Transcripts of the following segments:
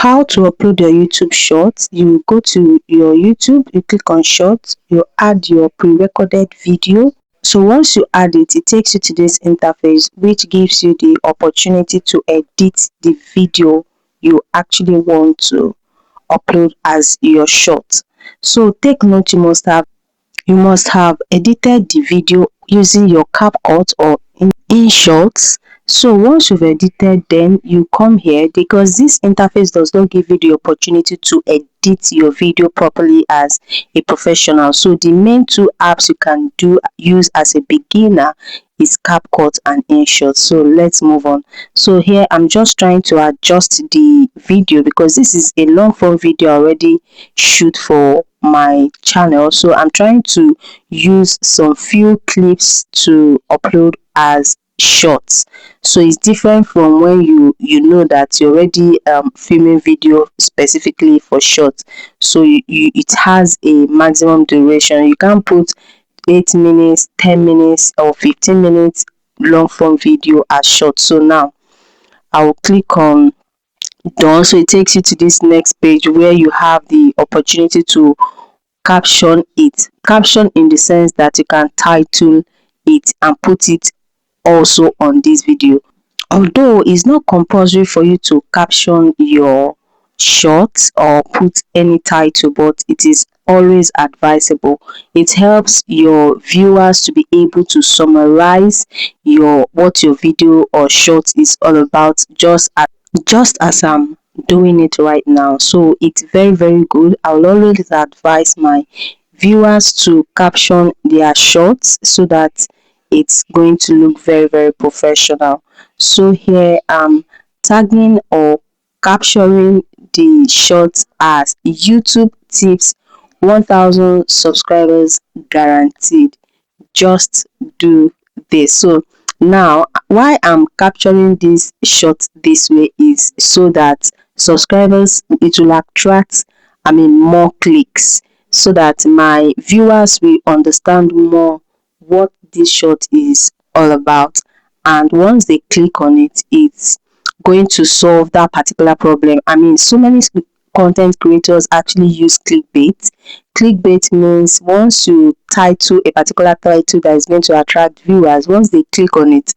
how to upload your YouTube shorts. You go to your YouTube, you click on shorts, you add your pre-recorded video. So once you add it, it takes you to this interface, which gives you the opportunity to edit the video you actually want to upload as your short. So take note, you must have edited the video using your CapCut or InShot. So once you've edited, then you come here, because this interface does not give you the opportunity to edit your video properly as a professional. So the main two apps you can use as a beginner is CapCut and InShot. So let's move on. So here I'm just trying to adjust the video because this is a long form video already shoot for my channel. So I'm trying to use some few clips to upload as shorts. So it's different from when you know that you're already filming video specifically for shorts. So it has a maximum duration. You can't put 8 minutes, 10 minutes or 15 minutes long form video as short. So now I'll click on done. So it takes you to this next page where you have the opportunity to caption it. Caption in the sense that you can title it and put it also on this video. Although it's not compulsory for you to caption your shorts or put any title, but it is always advisable. It helps your viewers to be able to summarize what your video or short is all about, just as I'm doing it right now. So it's very, very good. I'll always advise my viewers to caption their shorts so that it's going to look very, very professional. So here I'm tagging or capturing the shorts as YouTube tips, 1000 subscribers guaranteed. Just do this. So now why I'm capturing this short this way is so that subscribers, it will attract more clicks, so that my viewers will understand more what this short is all about, and once they click on it, it's going to solve that particular problem. So many content creators actually use clickbait. Clickbait means once you title a particular title that is going to attract viewers, once they click on it,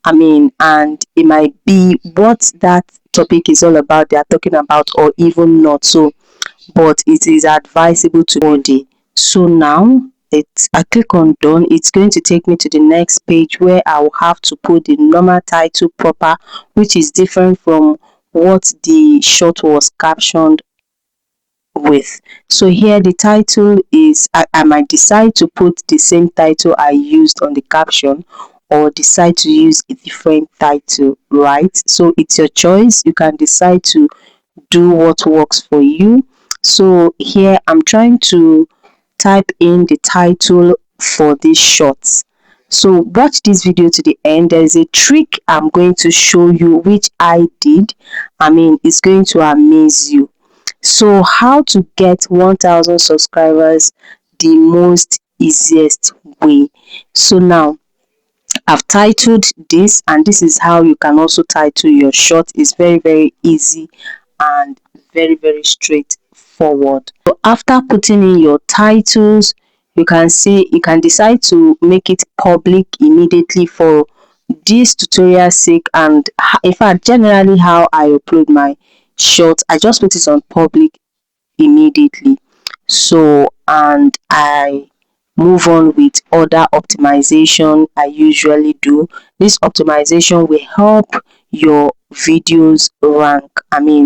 and it might be what that topic is all about, they are talking about, or even not so, but it is advisable to body. So now I click on done. It's going to take me to the next page where I will have to put the normal title proper, which is different from what the short was captioned with. So here the title is, I might decide to put the same title I used on the caption, or decide to use a different title, right? So it's your choice. You can decide to do what works for you. So here I'm trying to type in the title for these shorts. So watch this video to the end. There is a trick I'm going to show you, which I did. It's going to amaze you. So how to get 1000 subscribers the most easiest way. So now I've titled this, and this is how you can also title your short. It's very, very easy and very, very straightforward. So after putting in your titles, you can decide to make it public immediately for this tutorial sake. And in fact, generally how I upload my shorts, I just put it on public immediately. So, and I move on with other optimization I usually do. This optimization will help your videos rank.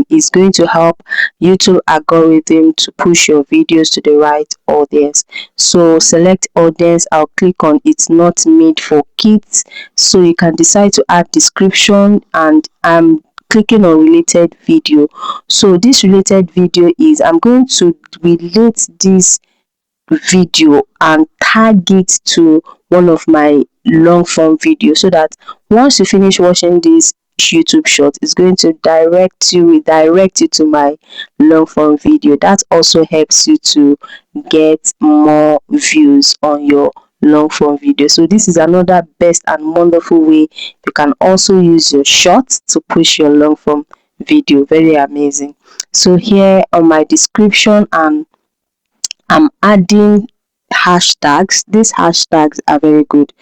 It's going to help YouTube algorithm to push your videos to the right audience. So select audience. I'll click on it's not made for kids. So you can decide to add description, and I'm clicking on related video. So this related video is, I'm going to relate this video and tag it to one of my long form videos, so that once you finish watching this YouTube short, it's going to redirect you to my long form video. That also helps you to get more views on your long form video. So this is another best and wonderful way you can also use your shorts to push your long form video. Very amazing. So here on my description, and I'm adding hashtags. These hashtags are very good.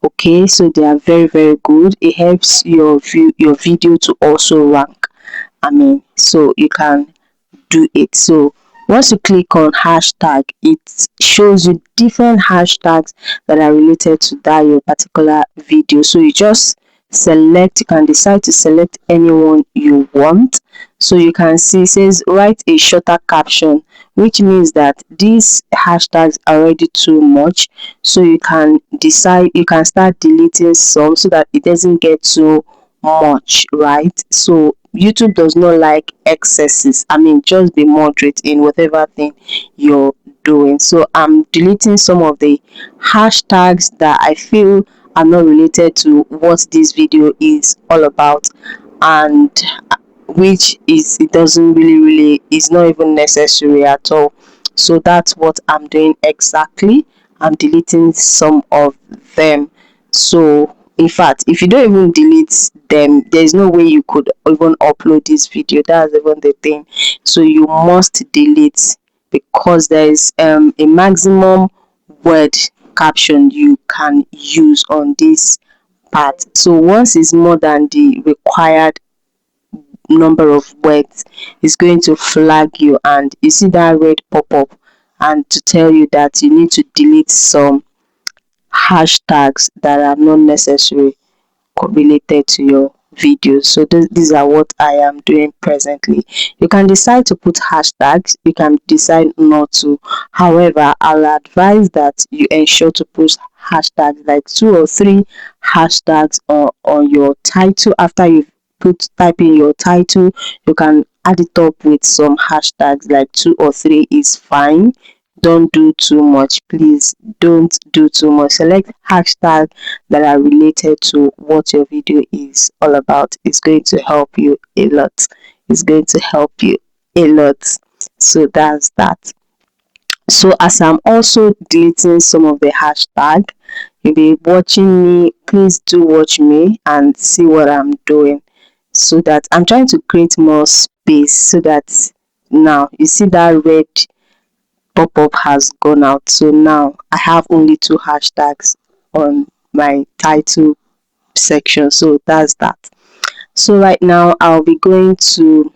Okay, so they are very, very good. It helps your video to also rank. I mean, so you can do it. So once you click on hashtag, it shows you different hashtags that are related to that your particular video. So you just select, you can decide to select anyone you want. So you can see it says write a shorter caption, which means that these hashtags are already too much. So you can decide, you can start deleting some so that it doesn't get too much, right? So YouTube does not like excesses. I mean, just be moderate in whatever thing you're doing. So I'm deleting some of the hashtags that I feel are not related to what this video is all about, and which is, it doesn't really is not even necessary at all. So that's what I'm doing exactly. I'm deleting some of them. So in fact, if you don't even delete them, there's no way you could even upload this video. That's even the thing. So you must delete, because there is a maximum word caption you can use on this part. So once it's more than the required number of words, is going to flag you, and you see that red pop up and to tell you that you need to delete some hashtags that are not necessary related to your videos. So these are what I am doing presently. You can decide to put hashtags, you can decide not to. However, I'll advise that you ensure to put hashtags, like 2 or 3 hashtags on your title. After you type in your title, you can add it up with some hashtags, like 2 or 3 is fine. Don't do too much, please. Don't do too much. Select hashtags that are related to what your video is all about. It's going to help you a lot. It's going to help you a lot. So that's that. So as I'm also deleting some of the hashtag, you'll be watching me. Please do watch me and see what I'm doing, so that I'm trying to create more space, so that now you see that red pop-up has gone out. So now I have only 2 hashtags on my title section. So that's that. So right now I'll be going to,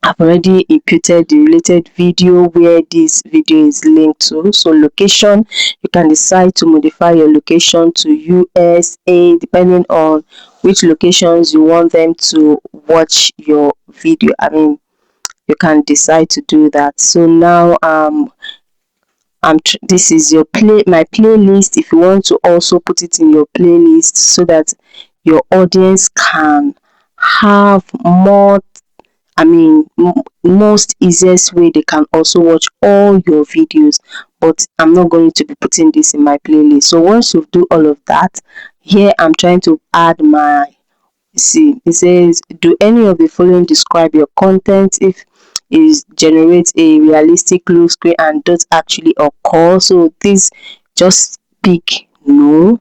I've already imputed the related video where this video is linked to. So location, you can decide to modify your location to USA depending on which locations you want them to watch your video. I mean, you can decide to do that. So now this is your my playlist. If you want to also put it in your playlist so that your audience can have more, I mean, most easiest way they can also watch all your videos. But I'm not going to be putting this in my playlist. So once you do all of that, here I'm trying to add my, see, it says do any of the following describe your content. If it generates a realistic look screen and does actually occur, so this just pick no.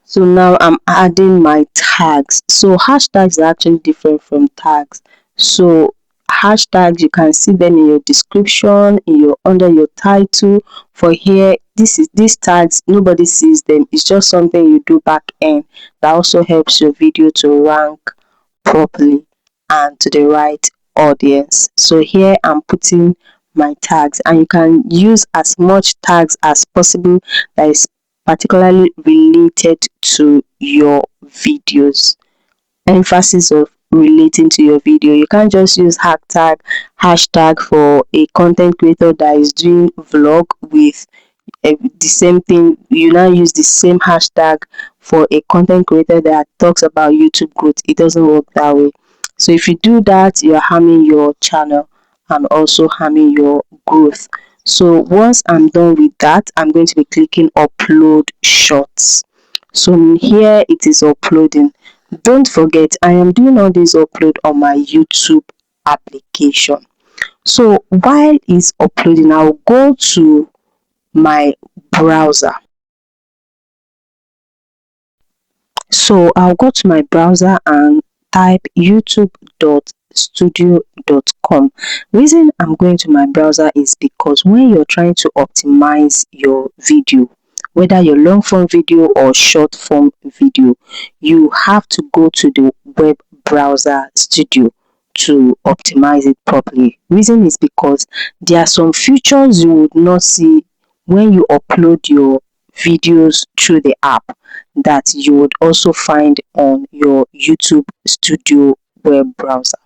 So now I'm adding my tags. So hashtags are actually different from tags. So hashtags, you can see them in your description, in your under your title. For here, this is these tags, nobody sees them. It's just something you do back end that also helps your video to rank properly and to the right audience. So here I'm putting my tags, and you can use as much tags as possible that is particularly related to your videos. Emphasis of relating to your video. You can't just use hashtag for a content creator that is doing vlog with the same thing. You now use the same hashtag for a content creator that talks about YouTube growth. It doesn't work that way. So if you do that, you're harming your channel and also harming your growth. So once I'm done with that, I'm going to be clicking upload shorts. So here it is uploading. Don't forget, I am doing all this upload on my YouTube application. So while it's uploading, I'll go to my browser. So I'll go to my browser and type youtube.co. youtube.studio.com. Reason I'm going to my browser is because when you're trying to optimize your video, whether your long form video or short form video, you have to go to the web browser studio to optimize it properly. Reason is because there are some features you would not see when you upload your videos through the app that you would also find on your YouTube Studio web browser.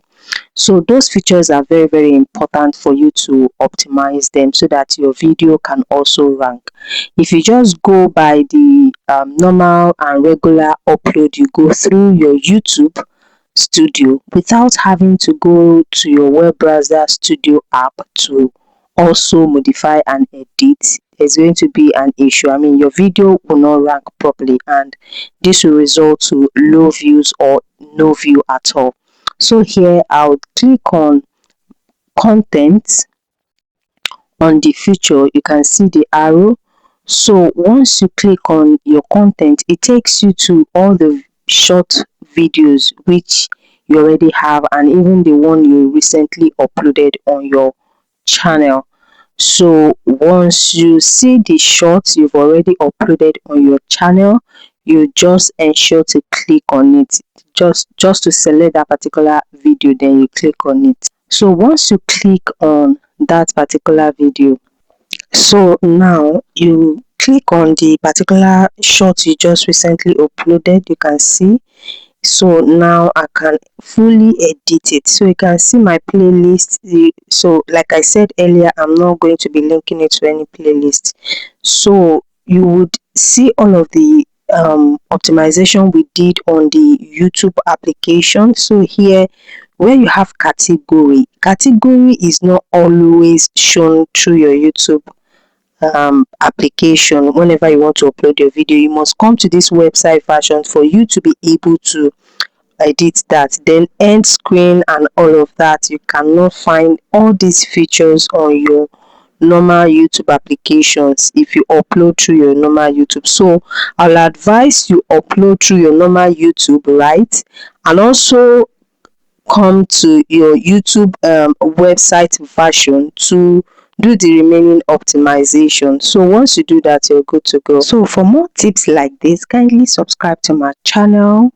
So those features are very, very important for you to optimize them so that your video can also rank. If you just go by the normal and regular upload, you go through your YouTube Studio without having to go to your web browser Studio app to also modify and edit, there's going to be an issue. I mean, your video will not rank properly, and this will result to low views or no view at all. So here I would click on content. On the feature, you can see the arrow. So once you click on your content, it takes you to all the short videos which you already have, and even the one you recently uploaded on your channel. So once you see the shorts you've already uploaded on your channel, you just ensure to click on it, just to select that particular video, then you click on it. So once you click on that particular video, so now you click on the particular short you just recently uploaded, you can see. So now I can fully edit it, so you can see my playlist. So like I said earlier, I'm not going to be linking it to any playlist. So you would see all of the optimization we did on the YouTube application. So here where you have category is not always shown through your YouTube application. Whenever you want to upload your video, you must come to this website version for you to be able to edit that. Then end screen and all of that, you cannot find all these features on your normal YouTube applications if you upload through your normal YouTube. So I'll advise you upload through your normal YouTube, right? And also come to your YouTube website version to do the remaining optimization. So once you do that, you're good to go. So for more tips like this, kindly subscribe to my channel,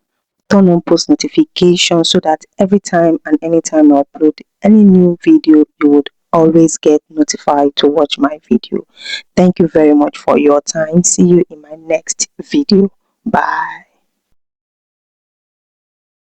turn on post notifications so that every time and anytime I upload any new video, you would always get notified to watch my video. Thank you very much for your time. See you in my next video. Bye.